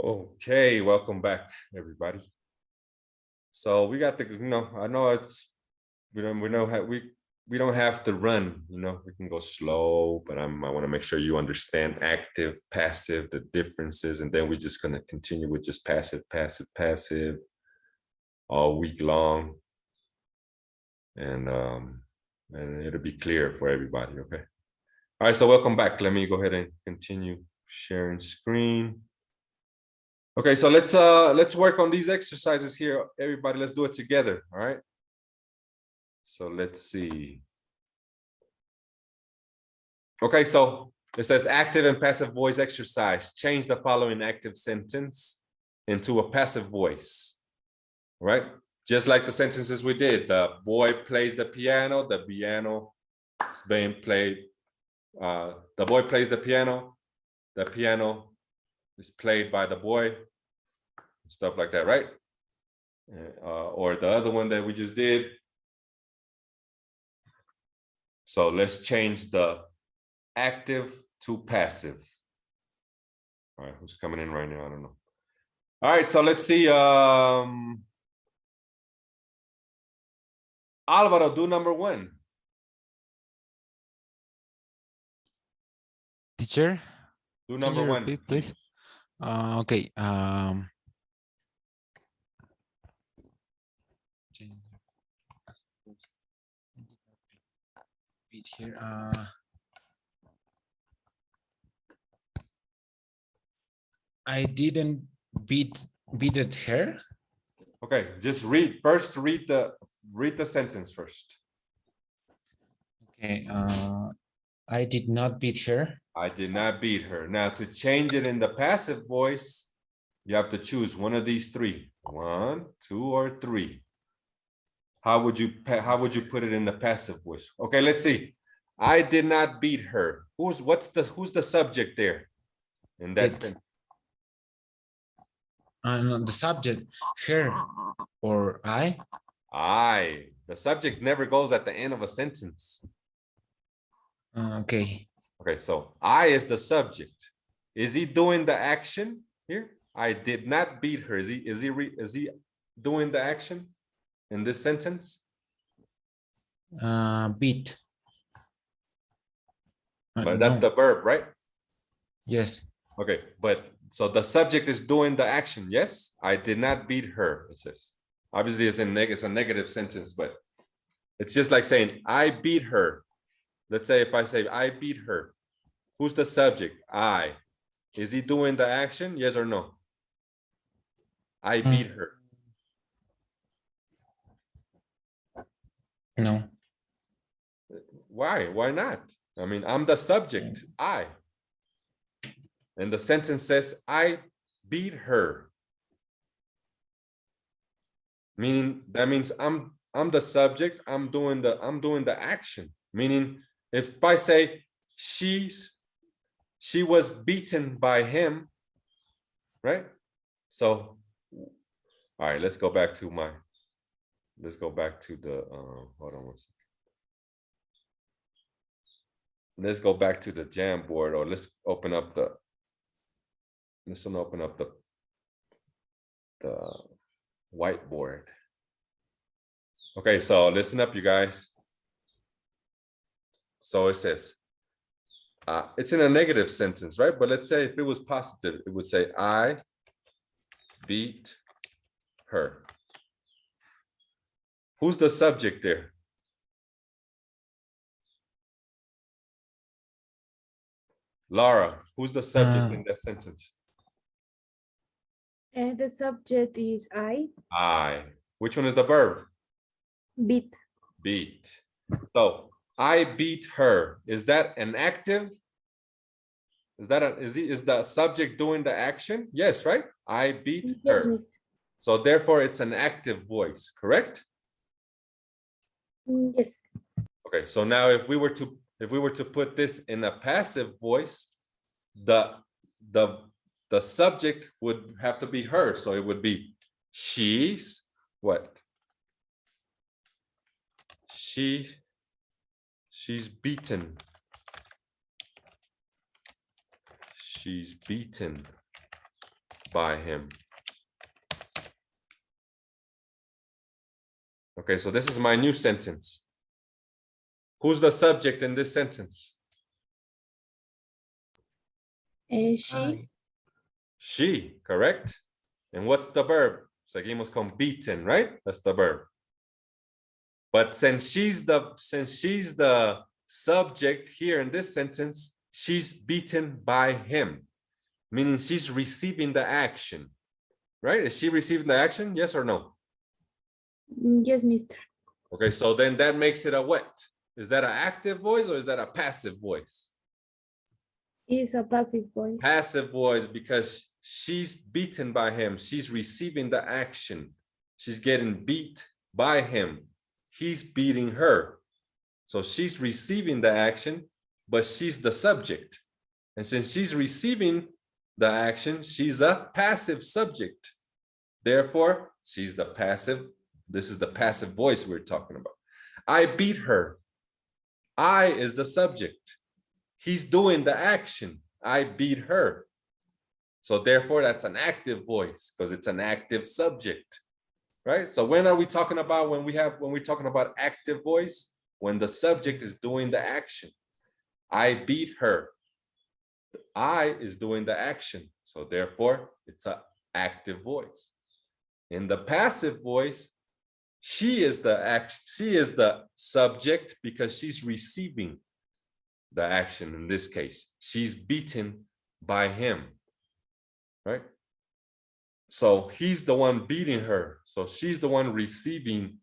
Okay, welcome back, everybody. So we got the, I know it's we don't have we don't have to run, we can go slow, but I want to make sure you understand active, passive, the differences, and then we're just gonna continue with just passive, passive, passive all week long. And it'll be clear for everybody, okay? All right, so welcome back. Let me go ahead and continue sharing screen. Okay, so let's work on these exercises here, everybody. Let's do it together. All right. So let's see. Okay, so it says active and passive voice exercise. Change the following active sentence into a passive voice. All right, just like the sentences we did. The boy plays the piano. The piano is being played. The boy plays the piano. The piano is played by the boy. Stuff like that, right? Or the other one that we just did. So let's change the active to passive. All right, who's coming in right now? I don't know. All right, so let's see. Alvaro, do number one. Teacher, Do can number you one, repeat, please? Okay. Here. I didn't beat it her. Okay, just read first. Read the sentence first. Okay. I did not beat her. I did not beat her. Now to change it in the passive voice, you have to choose one of these three. 1, 2, or 3. How would you put it in the passive voice? Okay, let's see. I did not beat her. Who's the subject there? In that sentence. The subject, her or I. The subject never goes at the end of a sentence. Okay. Okay, so I is the subject. Is he doing the action here? I did not beat her. Is he doing the action in this sentence? Beat. But that's the verb, right? Yes. Okay, but so the subject is doing the action. Yes, I did not beat her. It says. Obviously, it's a negative sentence, but it's just like saying I beat her. Let's say if I say I beat her, who's the subject? I. Is he doing the action? Yes or no? I beat her. No. Why? Why not? I mean, I'm the subject. I. And the sentence says I beat her. Meaning that means I'm the subject. I'm doing the action. Meaning if I say she was beaten by him, right? So, all right, let's go back to the hold on one second. Let's go back to the Jamboard, or let's open up the whiteboard. Okay, so listen up, you guys. So it says, it's in a negative sentence, right? But let's say if it was positive, it would say, I beat her. Who's the subject there? Laura, who's the subject in that sentence? And the subject is I. I. Which one is the verb? Beat. Beat. So I beat her. Is that an active? Is the subject doing the action? Yes, right? I beat her. So therefore it's an active voice, correct? Yes. Okay, so now if we were to put this in a passive voice, the subject would have to be her. So it would be she's what? She's beaten. She's beaten. by him. Okay, so this is my new sentence. Who's the subject in this sentence? She. She, correct? And what's the verb? Seguimos con beaten, right? That's the verb. But since she's the subject here in this sentence, she's beaten by him, meaning she's receiving the action, right? Is she receiving the action? Yes or no? Yes, mister. Okay, so then that makes it a what? Is that an active voice or is that a passive voice? Is a passive voice. Passive voice because she's beaten by him. She's receiving the action. She's getting beat by him. He's beating her. So she's receiving the action, but she's the subject. And since she's receiving the action, she's a passive subject. Therefore, she's the passive. This is the passive voice we're talking about. I beat her. I is the subject. He's doing the action. I beat her. So therefore, that's an active voice because it's an active subject, right? So when are we talking about when we're talking about active voice? When the subject is doing the action. I beat her. I is doing the action. So therefore, it's an active voice. In the passive voice, she is the subject because she's receiving the action in this case. She's beaten by him, right? So he's the one beating her. So she's the one receiving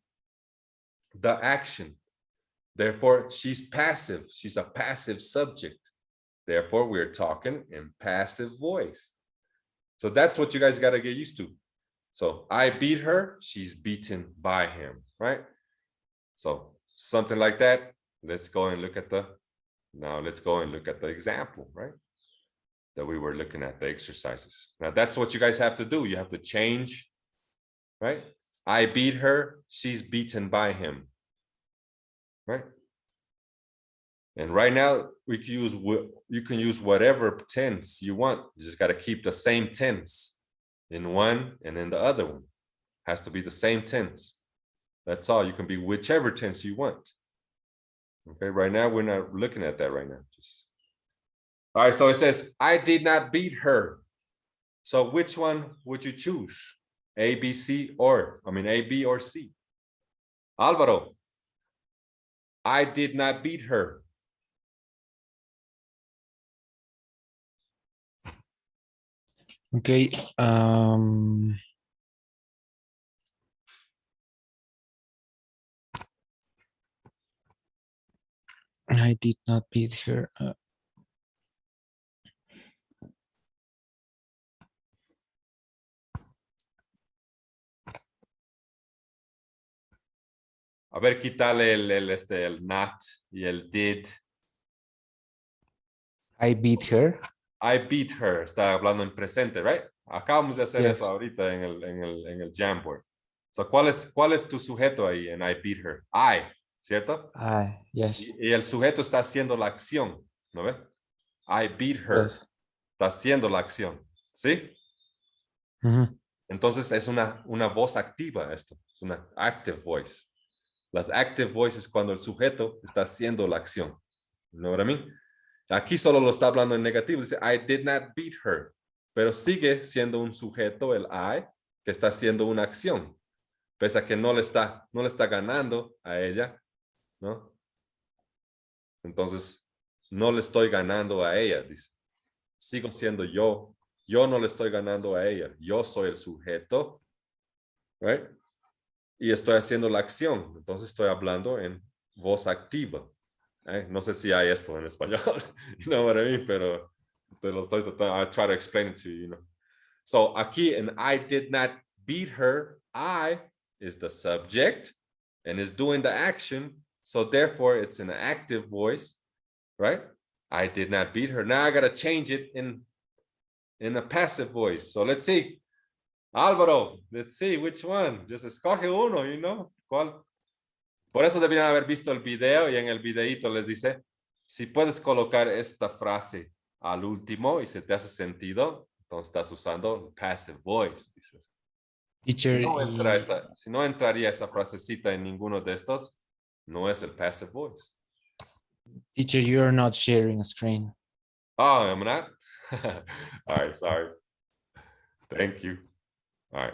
the action. Therefore, she's passive. She's a passive subject. Therefore, we're talking in passive voice. So that's what you guys got to get used to. So I beat her, she's beaten by him, right? So something like that. Let's go and look at the example, right? That we were looking at, the exercises. Now that's what you guys have to do. You have to change, right? I beat her, she's beaten by him, right? And right now you can use whatever tense you want. You just got to keep the same tense in one and in the other one. Has to be the same tense. That's all. You can be whichever tense you want. Okay, right now we're not looking at that right now. All right, so it says, I did not beat her. So which one would you choose? A, B, C, A, B, or C? Alvaro, I did not beat her. Okay. I did not beat her. A ver, quítale el not y el did. I beat her. I beat her. Está hablando en presente, right? Acabamos de hacer Yes. eso ahorita en el Jamboard. So, ¿cuál es tu sujeto ahí en I beat her? I, ¿cierto? Yes. Y el sujeto está haciendo la acción, ¿no ve? I beat her. Yes. Está haciendo la acción, ¿sí? Mhm. Entonces es una voz activa esto, es una active voice. Las active voices cuando el sujeto está haciendo la acción. ¿No what I mean? Aquí solo lo está hablando en negativo, dice I did not beat her, pero sigue siendo un sujeto el I que está haciendo una acción, pese a que no le está ganando a ella, ¿no? Entonces, no le estoy ganando a ella, dice. Sigo siendo yo no le estoy ganando a ella, yo soy el sujeto, right? Y estoy haciendo la acción, entonces estoy hablando en voz activa. No sé si hay esto en español, you know what I mean, pero te lo estoy tratando, I try to explain it to you, you know. So aquí en I did not beat her, I is the subject and is doing the action, so therefore it's an active voice, right? I did not beat her. Now I gotta change it in a passive voice. So let's see. Álvaro, let's see which one. Just escoge uno, you know. ¿Cuál? Por eso deberían haber visto el video y en el videito les dice, si puedes colocar esta frase al último y se te hace sentido, Entonces estás usando passive voice. Dices. Teacher, Si no entraría esa frasecita en ninguno de estos, no es el passive voice. teacher, you're not sharing screen. Oh, am I not? All right, sorry. Thank you. All right.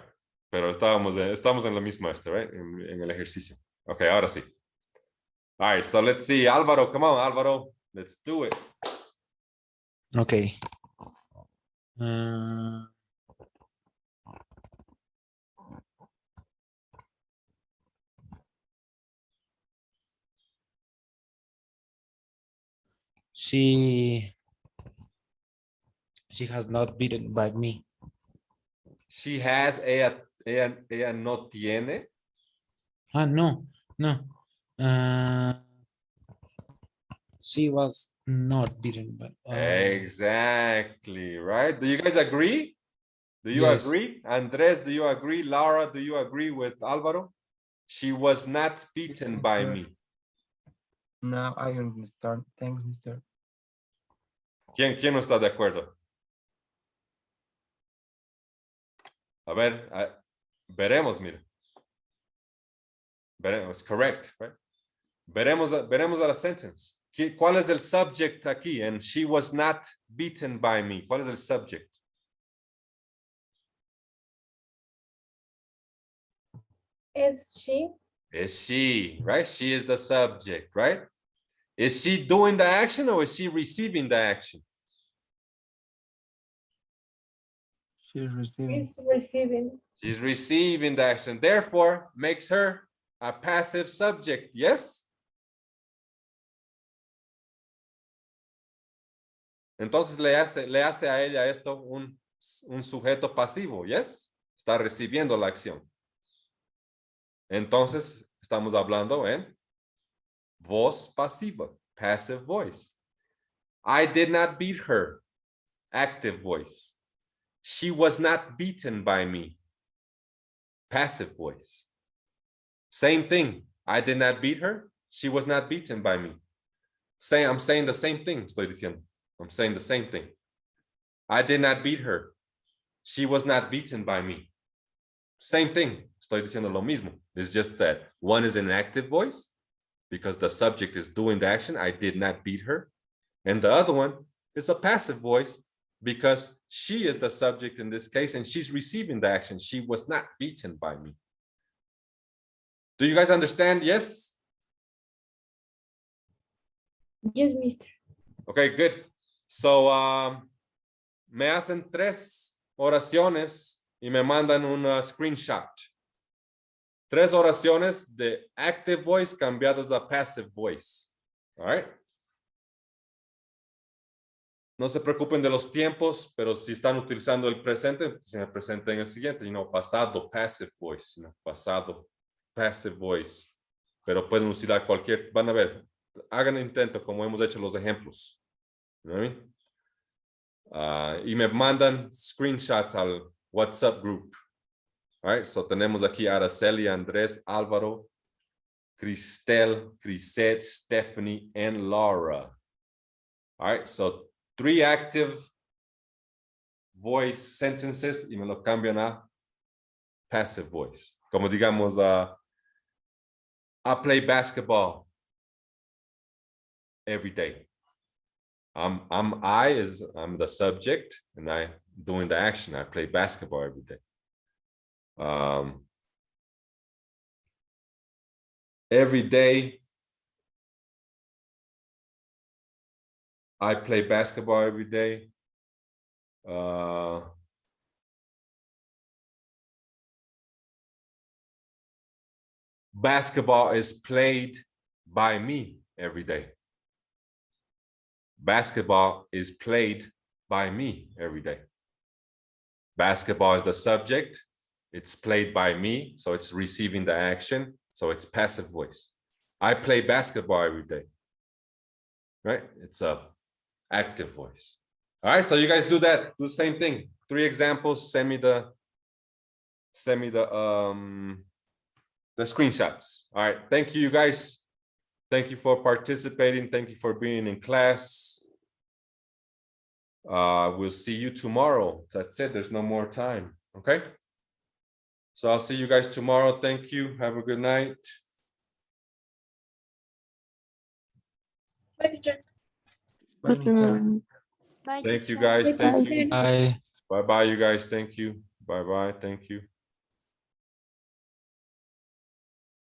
Pero estamos en la misma right? En el ejercicio. Ok, ahora sí. All right, so let's see. Álvaro, come on, Álvaro. Let's do it. Okay. She has not beaten by me. She has, ella no tiene. No. She was not beaten by. Exactly, right? Do you guys agree? Do you Yes. agree? Andres, do you agree? Laura, do you agree with Álvaro? She was not beaten by me. Now I understand. Thanks, mister. ¿Quién no está de acuerdo? A ver, veremos, mira. Veremos, correct, right? Veremos a la sentence. ¿Cuál es el subject aquí? And she was not beaten by me. ¿Cuál es el subject? Is she? Is she, right? She is the subject, right? Is she doing the action or is she receiving the action? She's receiving. Is receiving. She's receiving the action. Therefore, makes her a passive subject. Yes? Entonces le hace a ella esto un sujeto pasivo. Yes? Está recibiendo la acción. Entonces, estamos hablando en voz pasiva, passive voice. I did not beat her, active voice. She was not beaten by me, passive voice. Same thing. I did not beat her. She was not beaten by me. I'm saying the same thing. Estoy diciendo. I'm saying the same thing. I did not beat her. She was not beaten by me. Same thing. Estoy diciendo lo mismo. It's just that one is an active voice because the subject is doing the action. I did not beat her. And the other one is a passive voice because she is the subject in this case and she's receiving the action. She was not beaten by me. Do you guys understand? Yes? Yes, mister. Okay, good. So, me hacen 3 oraciones y me mandan un screenshot. 3 oraciones de active voice cambiadas a passive voice. All right. No se preocupen de los tiempos, pero si están utilizando el presente, se me presenta en el siguiente, pasado, passive voice, pasado, passive voice. Pero pueden utilizar cualquier, van a ver, hagan intento como hemos hecho los ejemplos. ¿No? Y me mandan screenshots al WhatsApp group. All right, so tenemos aquí a Araceli, Andrés, Álvaro, Cristel, Crisette, Stephanie, and Laura. All right, so 3 active voice sentences y me lo cambian a passive voice. Como digamos, I play basketball every day. I'm the subject and I doing the action. I play basketball every day. Every day I play basketball every day. Basketball is played by me every day. Basketball is played by me every day. Basketball is the subject. It's played by me, so it's receiving the action. So it's passive voice. I play basketball every day. Right? It's a active voice. All right, so you guys do that. Do the same thing. 3 examples. Send me the screenshots. All right. Thank you, you guys. Thank you for participating. Thank you for being in class. We'll see you tomorrow. That's it. There's no more time. Okay. So I'll see you guys tomorrow. Thank you. Have a good night. Bye, teacher. Bye, Good Mr. night. Bye, Thank you teacher. guys. Thank you. Bye. Bye bye, you guys. Thank you. Bye bye. Thank you.